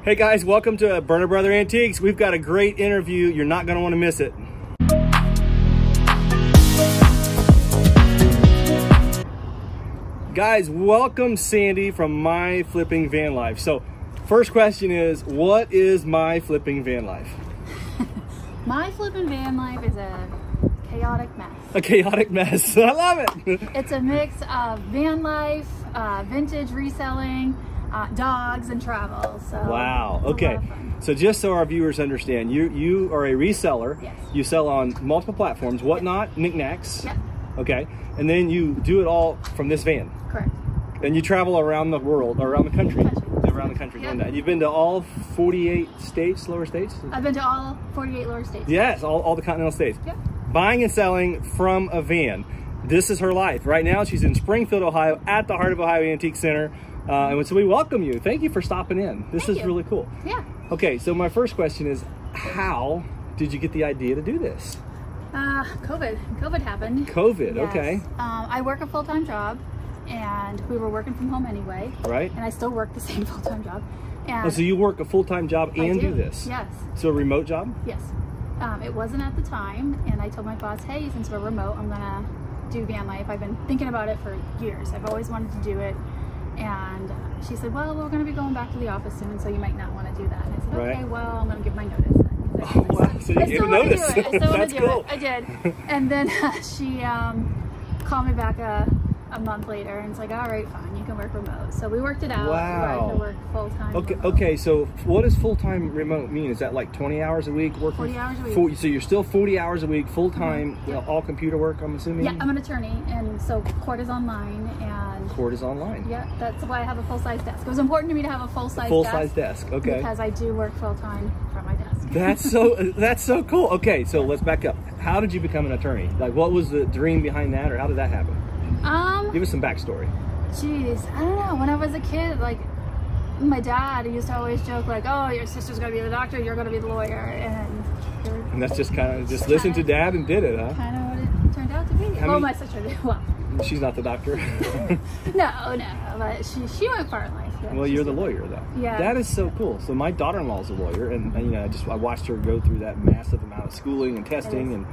Hey guys, welcome to Burner Brother Antiques. We've got a great interview. You're not going to want to miss it. Guys, welcome Sandy from My Flipping Van Life. So, first question is, what is My Flipping Van Life? My Flipping Van Life is a chaotic mess. A chaotic mess. I love it. It's a mix of van life, vintage reselling, dogs, and travel. So wow. Okay. So just so our viewers understand, you are a reseller. Yes. You sell on multiple platforms, whatnot, knickknacks. Yep. Okay. And then you do it all from this van. Correct. And you travel around the world, or around the country. Around the country doing that. You've been to all 48 states, lower states? I've been to all 48 lower states. Yes, all the continental states. Yep. Buying and selling from a van. This is her life. Right now, she's in Springfield, Ohio, at the Heartofohio Antique Center. And so we welcome you. Thank you for stopping in. This is really cool. Yeah. Okay, so my first question is, how did you get the idea to do this? COVID happened. COVID, yes. Okay. I work a full-time job, and we were working from home anyway. All right. And I still work the same full-time job. And oh, so you work a full-time job and do this? Yes. So a remote job? Yes. It wasn't at the time, and I told my boss, hey, since we're remote, I'm gonna do van life. I've been thinking about it for years. I've always wanted to do it. And she said, well, we're going to be going back to the office soon, so you might not want to do that. And I said, okay, well, I'm going to give my notice then. Oh, wow. So you gave a notice. I still want to do cool. it. I did. And then she called me back a month later, and it's like, all right, fine, you can work remote. So we worked it out. Wow. We to work full-time. Okay, so what does full-time remote mean? Is that like 20 hours a week working? 40 hours a week. So you're still 40 hours a week, full-time, you know, all computer work, I'm assuming? Yeah, I'm an attorney, and so court is online. And court is online. Yeah, that's why I have a full-size desk. It was important to me to have a full-size desk. Okay. Because I do work full-time from my desk. That's so cool. Okay, so let's back up. How did you become an attorney? Like, what was the dream behind that, or how did that happen? Give us some backstory. Jeez, I don't know. When I was a kid, like, my dad used to always joke, like, oh, your sister's gonna be the doctor, you're gonna be the lawyer, and that's just kind of just listened to dad and did it, huh? Kind of what it turned out to be. Well, my sister did. Well, she's not the doctor. no, but she went far in life. Yeah, well, you're the lawyer, though. Yeah. That is so cool. So my daughter-in-law is a lawyer, and you know, I watched her go through that massive amount of schooling and testing, and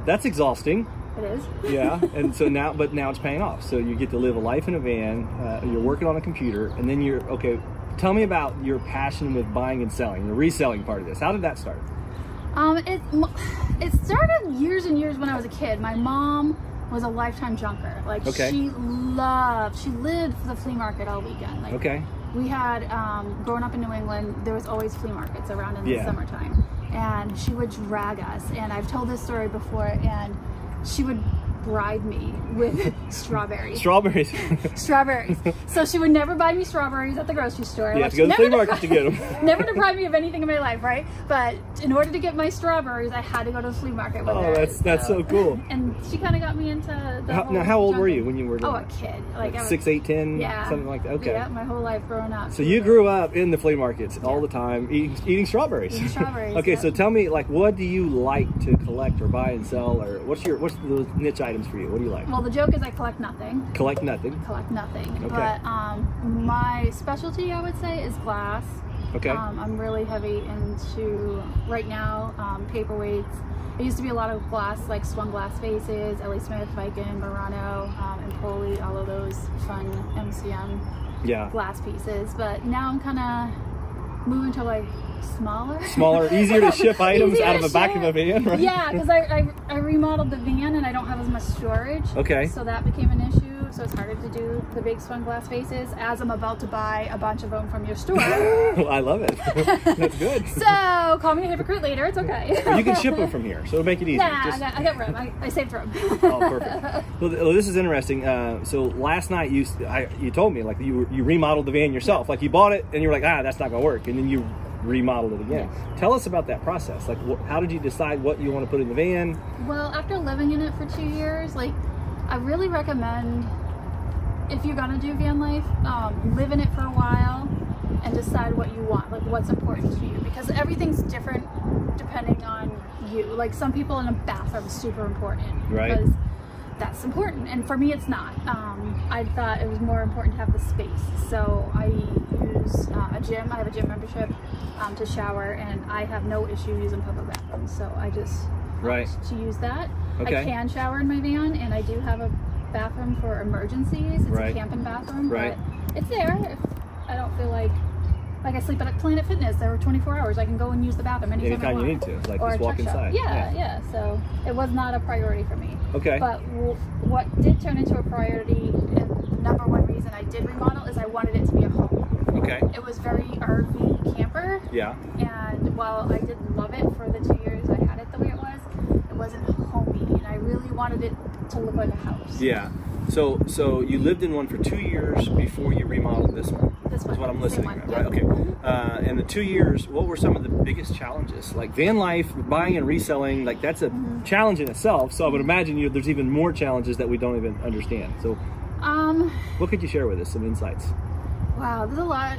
that's exhausting. It is. Yeah, and so now it's paying off. So you get to live a life in a van. You're working on a computer, and then okay. Tell me about your passion with buying and selling, the reselling part of this. How did that start? It started years and years when I was a kid. My mom was a lifetime junker. Like, she lived for the flea market all weekend. Like, we had, growing up in New England, there was always flea markets around in the summertime. And she would drag us. And I've told this story before, and she would bribe me with strawberries. Strawberries. Strawberries. So she would never buy me strawberries at the grocery store. You have to go to the flea market to get them. Never deprive me of anything in my life, right? But in order to get my strawberries, I had to go to the flea market with her. That's so cool. And she kind of got me into the Now, how old were you when you were doing a kid. Like 6, 8, 10, something like that? Okay. Yeah, my whole life growing up. So you grew up in the flea markets all the time, eating strawberries. Eating strawberries. Okay, so tell me, like, what do you like to collect or buy and sell, or what's the niche items for you? What do you like? Well, the joke is I collect nothing. Collect nothing? Collect nothing. Okay. But my specialty, I would say, is glass. Okay. I'm really heavy into, right now, paperweights. It used to be a lot of glass, like swung glass faces, L.A. Smith, Viking, Murano, Empoli, all of those fun MCM glass pieces. But now I'm kind of moving to like smaller, easier to ship items out of the back of a van, right? Yeah, because I remodeled the van and I don't have as much storage. Okay. So that became an issue. So it's harder to do the big swung glass faces as I'm about to buy a bunch of them from your store. I love it. That's good. So call me a hypocrite later. It's okay. You can ship them from here, so it'll make it easy. Nah, I got room. I saved room. Oh, perfect. Well, this is interesting. So last night you told me, like, you remodeled the van yourself. Like, you bought it and you were like, that's not gonna work, and then you remodeled it again. Tell us about that process. Like, how did you decide what you want to put in the van? Well, after living in it for 2 years, like, I really recommend, if you're gonna do van life, live in it for a while and decide what you want, like what's important to you, because everything's different depending on you. Like, some people in a bathroom is super important, right? Because that's important, and for me it's not. I thought it was more important to have the space, so I use use a gym. I have a gym membership to shower, and I have no issue using public bathrooms. So I just opt to use that. Okay. I can shower in my van, and I do have a bathroom for emergencies. It's a camping bathroom, but it's there if I don't feel like I sleep at Planet Fitness. There were 24 hours. I can go and use the bathroom anytime I want. You need to, like, or just walk inside. Yeah. So it was not a priority for me. Okay. But what did turn into a priority, and the number one reason I did remodel, is I wanted it to be a home. Okay. It was very RV camper. Yeah. And while I did love it for the 2 years I had it the way it wasn't homey, and I really wanted it to look like a house. Yeah. So you lived in one for 2 years before you remodeled this one. This one. Is what I'm listening Same at, one, right? Okay. And the 2 years, what were some of the biggest challenges? Like van life, buying and reselling, like that's a challenge in itself. So I would imagine there's even more challenges that we don't even understand. So what could you share with us, some insights? Wow, there's a lot.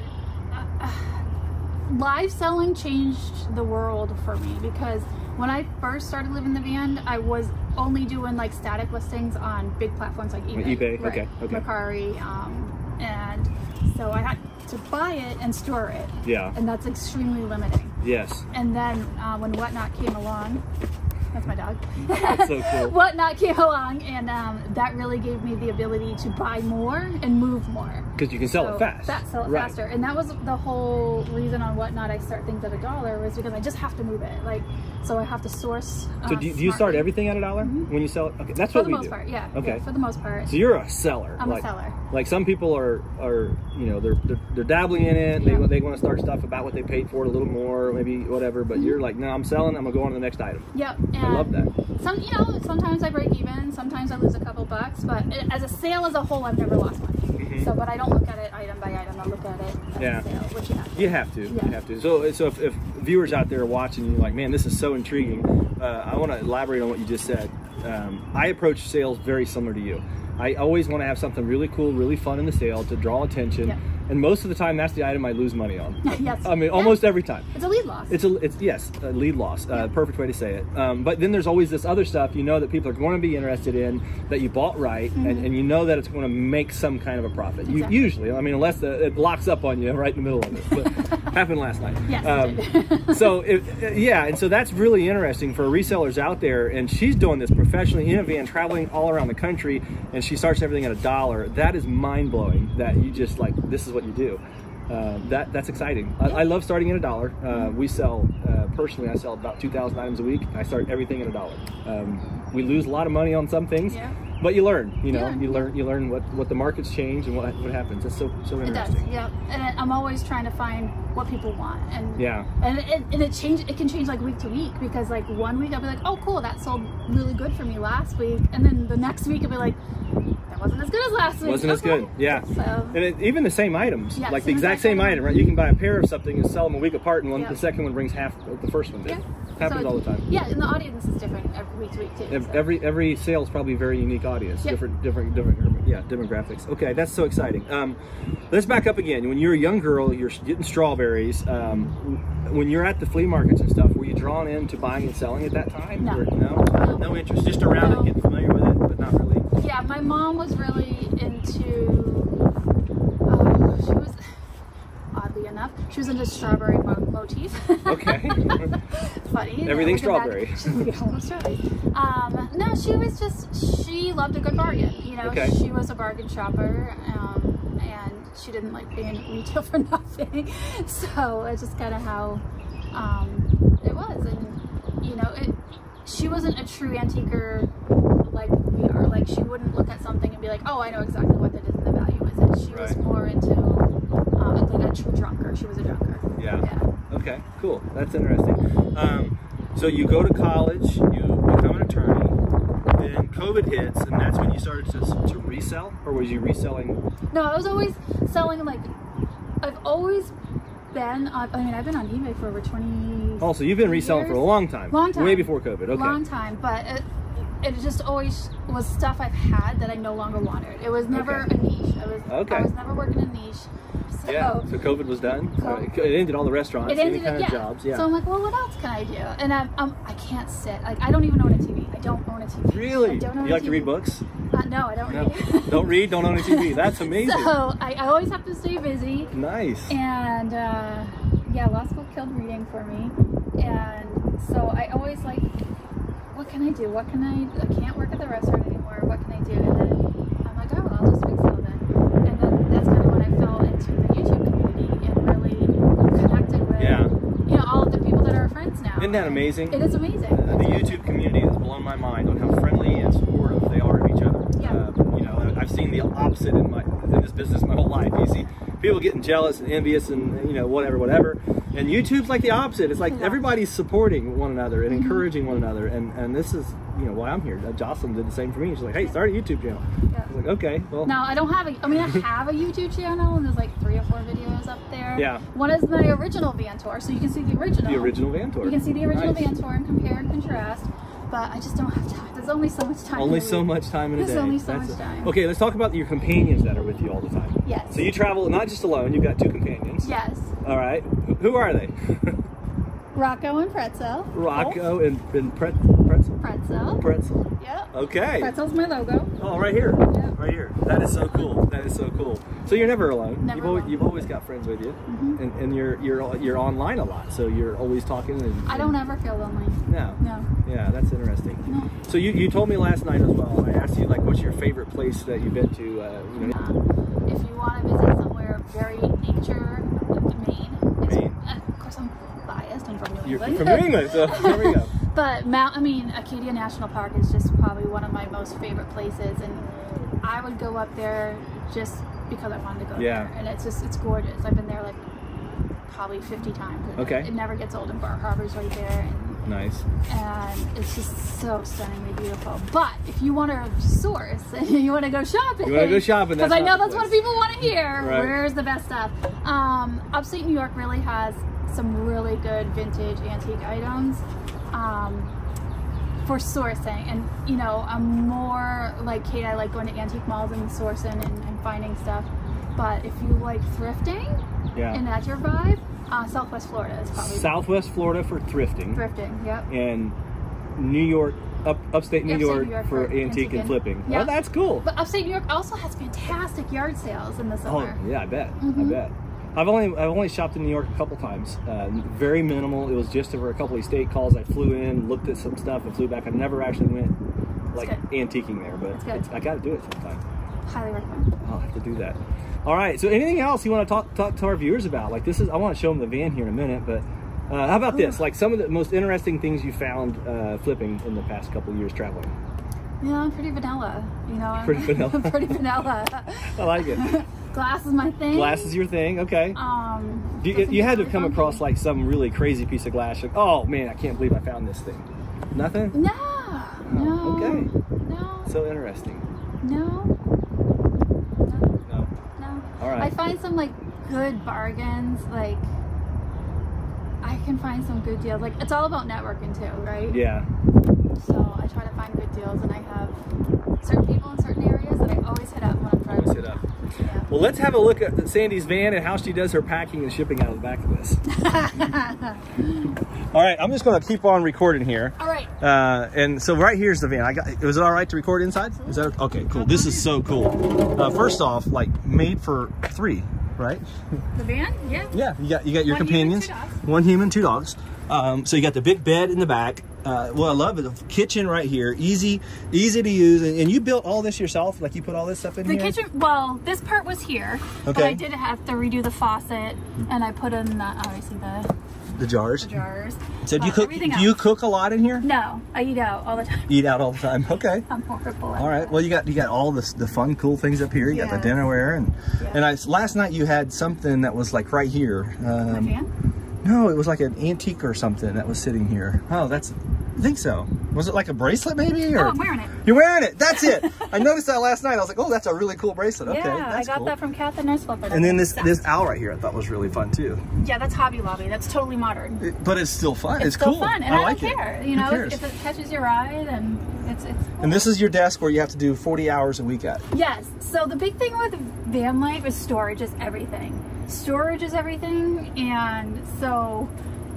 Live selling changed the world for me, because when I first started living in the van, I was only doing like static listings on big platforms like eBay. Okay. Mercari, and so I had to buy it and store it. Yeah. And that's extremely limiting. Yes. And then when Whatnot came along, that's my dog. That's so cool. Whatnot came along, and that really gave me the ability to buy more and move more. Because you can sell it fast. Sell it faster. And that was the whole reason on Whatnot I start things at $1, was because I just have to move it. Like, so I have to source. So do you start everything at $1 when you sell it? Okay, that's what we do. For the most part, yeah. Okay. Yeah, for the most part. So you're a seller. I'm a seller. Like some people are they're dabbling in it. Yeah. They want to start stuff about what they paid for it a little more, maybe whatever. But you're like, no, I'm selling. I'm gonna go on to the next item. Yep. I love that. Sometimes I break even. Sometimes I lose a couple bucks. But as a sale as a whole, I've never lost money. So, but I don't look at it item by item. I look at it as a sale, which you have to. You have to. So if viewers out there are watching, you're like, man, this is so intriguing. I want to elaborate on what you just said. I approach sales very similar to you. I always want to have something really cool, really fun in the sale to draw attention. Yeah. And most of the time, that's the item I lose money on. Yes. I mean, almost every time. It's a lead loss. It's a lead loss. Perfect way to say it. But then there's always this other stuff that people are going to be interested in, that you bought right, and you know that it's going to make some kind of a profit. Exactly. Usually, I mean, unless it locks up on you right in the middle of it. But happened last night. Yes, it did. So and so that's really interesting for resellers out there. And she's doing this professionally in a van, traveling all around the country, and she starts everything at $1. That is mind blowing. That you just like, this is what you do. That's exciting. I love starting at $1. We sell, personally, I sell about 2,000 items a week. I start everything at $1. We lose a lot of money on some things, but you learn. You learn what the markets change and what happens. That's so interesting. It does, yeah. And I'm always trying to find what people want, and it can change like week to week, because like 1 week I'll be like, oh cool, that sold really good for me last week, and then the next week I'll be like, that wasn't as good as last week. Wasn't as good, yeah. So, and even the same items, like the exact same item, right? You can buy a pair of something and sell them a week apart, and the second one brings half what the first one did. Happens all the time. Yeah, and the audience is different every week to week too. Every sale is probably a very unique audience, different demographics. Okay, that's so exciting. Let's back up again. When you're a young girl, you're getting strawberries. When you're at the flea markets and stuff, were you drawn into buying and selling at that time? No. Or no interest, just around it, getting familiar with it, but not really. Yeah, my mom was really into. She was, oddly enough, she was into strawberry motif. Okay. Funny. Everything strawberry. No, she loved a good bargain. She was a bargain shopper, and she didn't like being in retail for nothing. So it's just kind of how it was, and she wasn't a true antiquer like we are. Like, she wouldn't look at something and be like, oh, I know exactly what that is and the value is it. She was more into like a true drunker. She was a drunker. Yeah. Okay, cool. That's interesting. So you go to college, you become an attorney, then COVID hits, and that's when you started to resell? Or was you reselling? No, I was always selling, like, I've always been on, I've been on eBay for over 20 Oh, so you've been reselling for a long time. Long time. Way before COVID, okay. Long time, but it just always was stuff I've had that I no longer wanted. It was never a niche. I was never working a niche. So, so COVID was done. It ended all the restaurants, any kind of jobs. Yeah. So I'm like, well, what else can I do? And I can't sit. Like, I don't even own a TV. I don't own a TV. Really? I don't own you like to read books? No, I don't read. Don't read, don't own a TV. That's amazing. So I always have to stay busy. Nice. And yeah, law school killed reading for me. And so I always like, what can I do? What can I can't work at the restaurant anymore. What can I do? And then I'm like, oh, I'll just resell then. And then that's kind of when I fell into the YouTube community and really connected with, you know, all of the people that are friends now. Isn't that amazing? It is amazing. The YouTube community has blown my mind on how friendly and supportive they are of each other. Yeah. You know, I've seen the opposite in this business my whole life. You see people getting jealous and envious and, you know, whatever. And YouTube's like the opposite. It's like everybody's supporting one another and encouraging one another. And this is, you know, why I'm here. Jocelyn did the same for me. She's like, hey, start a YouTube channel. I was like, okay, well. No, I don't have I have a YouTube channel and there's like 3 or 4 videos up there. Yeah. One is my original van tour, so you can see the original. The original van tour. You can see the original Nice. van tour and compare and contrast. But I just don't have time. There's only so much time. Only so much time in a day. There's only so That's much time. Okay, let's talk about your companions that are with you all the time. Yes. So you travel not just alone, you've got 2 companions. Yes. All right. Who are they? Rocco and Pretzel. Rocco and Pretzel? Pretzel. Pretzel. Yep. Okay. Pretzel's my logo. Oh, right here. Yep. Right here. That is so cool. That is so cool. So you're never alone. Never alone. You've always got friends with you, and you're online a lot. So you're always talking. And I don't ever feel lonely. No. No. Yeah, that's interesting. No. So you told me last night as well. I asked you like, what's your favorite place that you've been to? You know. If you want to visit somewhere very nature, Maine. Of course, I'm biased. I'm from New You're England. from New England, so there we go. But Acadia National Park is just probably one of my most favorite places, and I would go up there just because I wanted to go there. And it's gorgeous. I've been there like probably 50 times. Okay. It never gets old, and Bar Harbor's right there. And, nice. And it's just so stunningly beautiful. But if you want to source and you want to go shopping, because I know that's what people want to hear. Right. Where's the best stuff? Upstate New York really has some really good vintage antique items for sourcing. And you know, I'm more like Kate. I like going to antique malls and sourcing and finding stuff. But if you like thrifting, and that's your vibe, Southwest Florida is probably Southwest Florida for thrifting. Thrifting, yep. And New York, upstate New York for antique and flipping. Yep. Oh, that's cool. But upstate New York also has fantastic yard sales in the summer. Oh, yeah, I bet. I bet. I've only shopped in New York a couple times. Very minimal. It was just over a couple of estate calls. I flew in, looked at some stuff, and flew back. I never actually went like antiquing there, but I got to do it sometime. Highly recommend. I'll have to do that. All right. So anything else you want to talk to our viewers about? Like I want to show them the van here in a minute, but how about this? Like some of the most interesting things you found flipping in the past couple of years traveling. Yeah, I'm pretty vanilla. You know, Pretty vanilla. Pretty vanilla. I like it. Glass is my thing. Glass is your thing, okay. You had to have come across like some really crazy piece of glass. Like, oh man, I can't believe I found this thing. Nothing? No. Oh, No. okay. No. So interesting. No. All right. I find some like good bargains. Like I can find some good deals. Like it's all about networking too, right? Yeah. So I try to find good deals, and I have certain people in certain areas that I always hit up when I'm driving. Always hit up. Yeah. Well, let's have a look at Sandy's van and how she does her packing and shipping out of the back of this. All right, I'm just going to keep on recording here. All right. And so right here's the van. Was it all right to record inside? Is that okay? Cool. This is so cool. First off, like made for 3, right? The van? Yeah. Yeah. You got your companions. 1 human, 2 dogs. 1 human, 2 dogs. So you got the big bed in the back. Well, I love it. The kitchen right here, easy to use. And you built all this yourself? Like you put all this stuff in here? The kitchen, well, this part was here, but I did have to redo the faucet, and I put in obviously the jars. The jars. So do you cook a lot in here? No, I eat out all the time. Eat out all the time. Okay. I'm horrible. All right. Well, you got all the fun, cool things up here. You got the dinnerware, and last night you had something that was like right here. My fan? No, it was like an antique or something that was sitting here. Oh, I think so. Was it like a bracelet maybe? Or? Oh, I'm wearing it. You're wearing it. That's it. I noticed that last night. I was like, oh, that's a really cool bracelet. Okay, yeah, that's I got cool. that from Kath the Nurse Flipper. And then this owl right here I thought was really fun too. Yeah, that's Hobby Lobby. That's totally modern. But it's still fun. It's still cool. fun, and I like don't care. It. You know, if it catches your eye, then it's cool. And this is your desk where you have to do 40 hours a week at. Yes. So the big thing with van life is storage is everything. Storage is everything, and so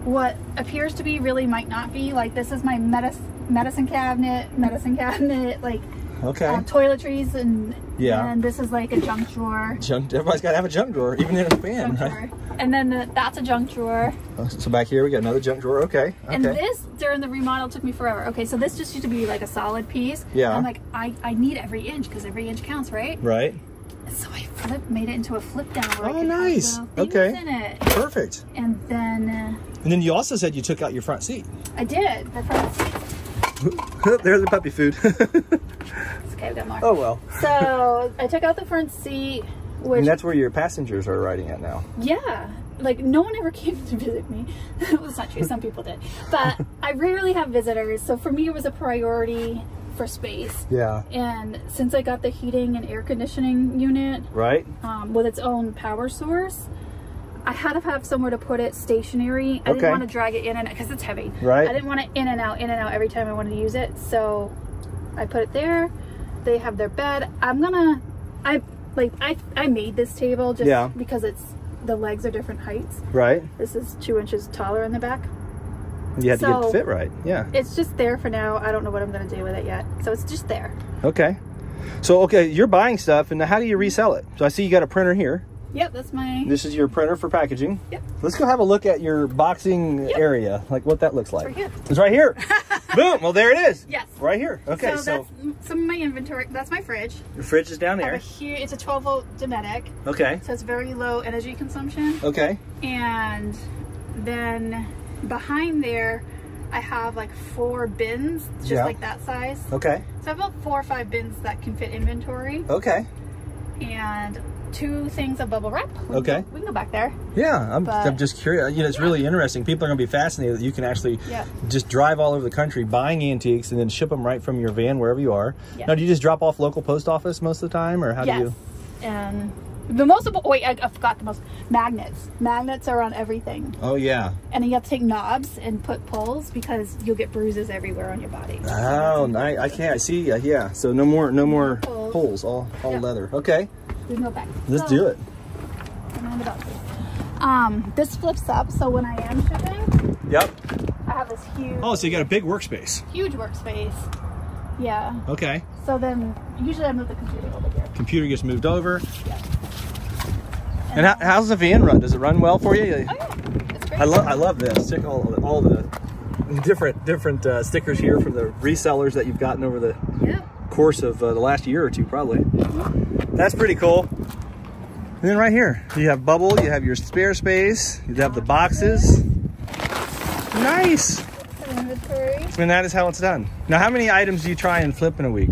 what appears to be really might not be. Like this is my medicine cabinet, like Okay. Toiletries and yeah. And this is like a junk drawer. Everybody's got to have a junk drawer, even in a van, right? And then that's a junk drawer. So back here we got another junk drawer. Okay. And this during the remodel took me forever. Okay, so this just used to be like a solid piece. Yeah. I'm like, I need every inch because every inch counts, right? Right. So I made it into a flip down. Oh, nice. Okay. In it. Perfect. And then you also said you took out your front seat. I did. The front seat. There's the puppy food. It's okay, we got more. Oh well. So I took out the front seat, which and that's where your passengers are riding at now. Yeah. Like no one ever came to visit me. Well, that's not true. Some people did, but I rarely have visitors. So for me, it was a priority for space. Yeah. And since I got the heating and air conditioning unit, right, with its own power source, I had to have somewhere to put it stationary. I didn't want to drag it in and because it's heavy. Right. I didn't want it in and out every time I wanted to use it. So I put it there. They have their bed. I made this table just because the legs are different heights. Right. This is 2 inches taller in the back. You had to get it to fit right. Yeah. It's just there for now. I don't know what I'm going to do with it yet. So it's just there. Okay. So, you're buying stuff, and how do you resell it? So I see you got a printer here. Yep, that's my... This is your printer for packaging. Yep. Let's go have a look at your boxing area, like what that looks like. It's right here. It's right here. Boom. Well, there it is. Yes. Right here. Okay. So that's some of my inventory. That's my fridge. Your fridge is down there. It's a 12-volt Dometic. Okay. So it's very low energy consumption. Okay. And then behind there, I have like 4 bins, just like that size. Okay. So I have about 4 or 5 bins that can fit inventory. Okay. And 2 things of bubble wrap. We can go back there. Yeah, I'm just curious. It's really interesting. People are going to be fascinated that you can actually just drive all over the country buying antiques and then ship them right from your van wherever you are. Yeah. Now, do you just drop off local post office most of the time, or how do you? And the most of I forgot the most magnets. Magnets are on everything. Oh yeah. And then you have to take knobs and put pulls because you'll get bruises everywhere on your body. Oh, nice. I see. Yeah. So no more pulls. All leather. Okay. We can go back. Let's do it. This flips up, so when I am shipping, I have this huge. Oh, so you got a big workspace. Huge workspace. Yeah. Okay. So then, usually I move the computer over here. Computer gets moved over. Yeah. And how's the van run? Does it run well for you? Oh yeah, it's great. I love this. Check all the different stickers here from the resellers that you've gotten over the course of the last year or two, probably. That's pretty cool. And then right here, you have bubble, you have your spare space, you have the boxes. Nice. Inventory. And that is how it's done. Now, how many items do you try and flip in a week?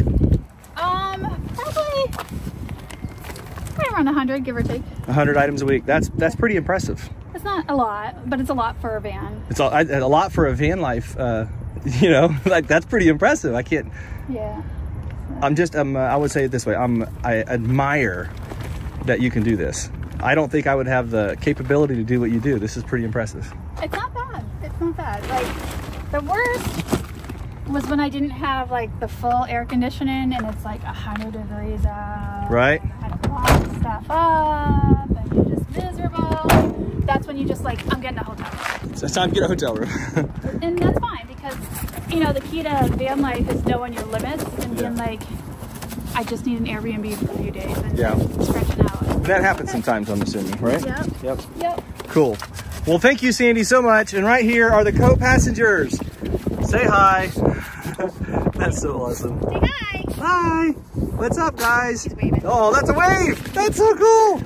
Probably around 100, give or take. 100 items a week. That's pretty impressive. It's not a lot, but it's a lot for a van. It's a lot for a van life. Like that's pretty impressive. I can't. Yeah. I would say it this way. I admire that you can do this. I don't think I would have the capability to do what you do. This is pretty impressive. It's not bad. It's not bad. Like the worst was when I didn't have like the full air conditioning and it's like 100 degrees out. Right. And I had to lock stuff up and you're just miserable. That's when you just like, I'm getting a hotel room. So it's time to get a hotel room. And that's fine because, the key to van life is knowing your limits and being like, I just need an Airbnb for a few days and stretch it out. That happens sometimes, I'm assuming, right? Yep. Cool. Well, thank you, Sandy, so much. And right here are the co-passengers. Say hi. That's so awesome. Say hi. Hi. What's up, guys? He's waving. Oh, that's a wave. That's so cool.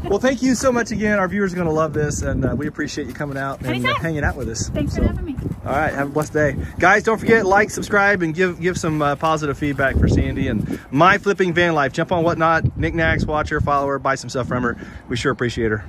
Well, thank you so much again. Our viewers are going to love this, and we appreciate you coming out and hanging out with us. Thanks for having me. All right, have a blessed day. Guys, don't forget, like, subscribe, and give some positive feedback for Sandy and My Flipping Van Life. Jump on Whatnot, knickknacks, watch her, follow her, buy some stuff from her. We sure appreciate her.